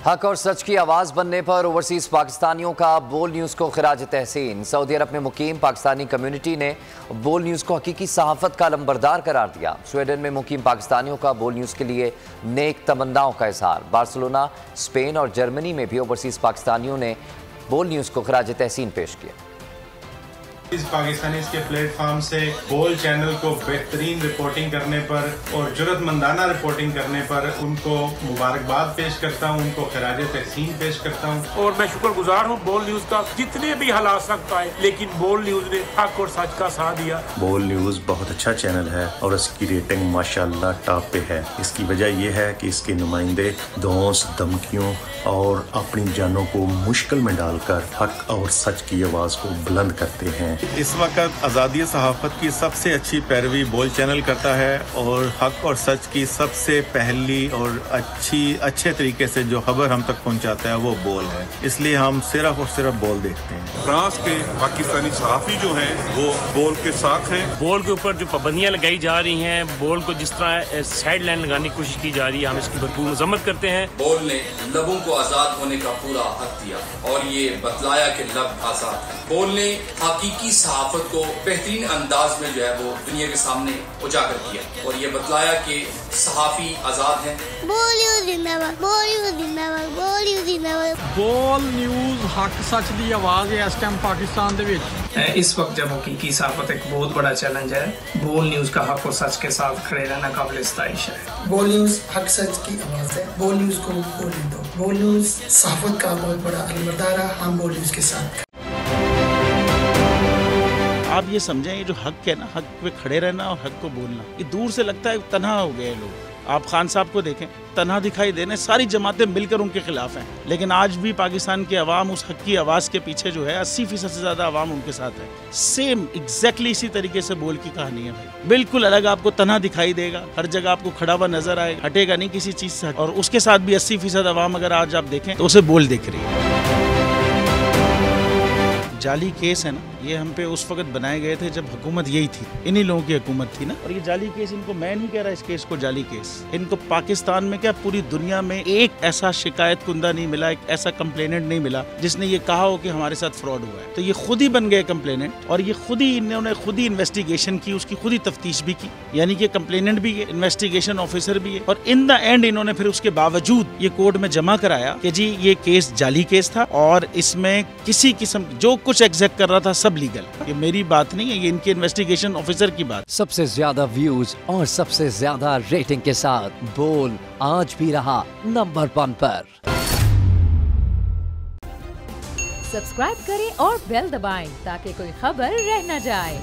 हक और सच की आवाज़ बनने पर ओवरसीज़ पाकिस्तानियों का बोल न्यूज़ को खिराज तहसीन। सऊदी अरब में मुकीम पाकिस्तानी कम्युनिटी ने बोल न्यूज़ को हकीकी सहाफ़त का लंबरदार करार दिया। स्वीडन में मुकीम पाकिस्तानियों का बोल न्यूज़ के लिए नेक तमन्नाओं का इज़हार। बार्सिलोना, स्पेन और जर्मनी में भी ओवरसीज़ पाकिस्तानियों ने बोल न्यूज़ को खिराज तहसीन पेश किया। इस पाकिस्तानी के प्लेटफॉर्म से बोल चैनल को बेहतरीन रिपोर्टिंग करने पर और जुर्रतमंदाना रिपोर्टिंग करने पर उनको मुबारकबाद पेश करता हूँ, उनको खिराज तहसीन पेश करता हूँ। और मैं शुक्रगुजार हूँ बोल न्यूज़ का। जितने भी हालात सख्त आए लेकिन बोल न्यूज़ ने हक और सच का साथ दिया। बोल न्यूज़ बहुत अच्छा चैनल है और इसकी रेटिंग माशाल्लाह टॉप पे है। इसकी वजह यह है कि इसके नुमाइंदे धौंस, धमकियों और अपनी जानों को मुश्किल में डालकर हक और सच की आवाज़ को बुलंद करते हैं। इस वक्त आज़ादी सहाफ़त की सबसे अच्छी पैरवी बोल चैनल करता है और हक और सच की सबसे पहली और अच्छे तरीके से जो खबर हम तक पहुंचाता है वो बोल है। इसलिए हम सिर्फ और सिर्फ बोल देखते हैं। फ्रांस के पाकिस्तानी सहाफ़ी जो हैं वो बोल के साथ हैं। बोल के ऊपर जो पाबंदियां लगाई जा रही हैं, बोल को जिस तरह साइड लाइन लगाने की कोशिश की जा रही है, हम इसकी भरपूर मजम्मत करते हैं। बोल ने लबों को आज़ाद होने का पूरा हक दिया और ये बतलाया कि लब आज़ाद है। बोल ने हकीकी सहाफ़त को बेहतरीन अंदाज में जो है वो दुनिया के सामने उजागर किया और ये बतलाया कि सहाफ़ी आज़ाद हैं। बोल न्यूज़ जिंदाबाद, बोल न्यूज़ जिंदाबाद, बोल न्यूज़ जिंदाबाद। बोल न्यूज़ हक सच दी आवाज़ है इस टाइम पाकिस्तान दे विच। इस वक्त जब हकीकी सहाफ़त एक बहुत बड़ा चैलेंज है, बोल न्यूज़ का हक और सच के साथ खड़े रहना काबिल इस्ताइश है। बोल न्यूज़ हक सच की आवाज़ है। बोल न्यूज़ को बोलने दो। बोल न्यूज़ सहाफ़त का बहुत बड़ा अलमरदार है। हम बोल न्यूज़ के साथ। आप ये समझें, ये जो हक है ना, हक पे खड़े रहना और हक को बोलना, ये दूर से लगता है तन्हा हो गए लोग। आप खान साहब को देखें, तन्हा दिखाई देने, सारी जमातें मिलकर उनके खिलाफ हैं, लेकिन आज भी पाकिस्तान की आवाम उस हक की आवाज़ के पीछे जो है 80% से ज़्यादा आवाम उनके साथ है। सेम एग्जैक्टली इसी तरीके से बोल की कहानी है भाई। बिल्कुल अलग आपको तन्हा दिखाई देगा, हर जगह आपको खड़ा हुआ नजर आएगा, हटेगा नहीं किसी चीज़ से। और उसके साथ भी 80% आवाम अगर आज आप देखें तो उसे बोल दिख रही है। जाली केस है ना, ये हम पे उस वक्त बनाए गए थे जब हुकूमत यही थी, इन्हीं लोगों की हुकूमत थी ना। और ये जाली केस, इनको मैं नहीं कह रहा इस केस को जाली केस, इनको पाकिस्तान में क्या पूरी दुनिया में एक ऐसा शिकायत कुंदा नहीं मिला, एक ऐसा कंप्लेनेंट नहीं मिला जिसने ये कहा हो कि हमारे साथ फ्रॉड हुआ है। तो ये खुद ही बन गए कंप्लेनेंट और ये खुद ही इन्होंने खुद ही इन्वेस्टिगेशन की, उसकी खुद ही तफ्तीश भी की, यानी कि कंप्लेनेंट भी है, इन्वेस्टिगेशन ऑफिसर भी है। और इन द एंड इन्होंने फिर उसके बावजूद ये कोर्ट में जमा कराया कि जी ये केस जाली केस था और इसमें किसी किस्म जो कुछ एग्जैक्ट कर रहा था सब लीगल। ये मेरी बात नहीं है, ये इनके इन्वेस्टिगेशन ऑफिसर की बात। सबसे ज्यादा व्यूज और सबसे ज्यादा रेटिंग के साथ बोल आज भी रहा नंबर 1 पर। सब्सक्राइब करें और बेल दबाएं ताकि कोई खबर रह न जाए।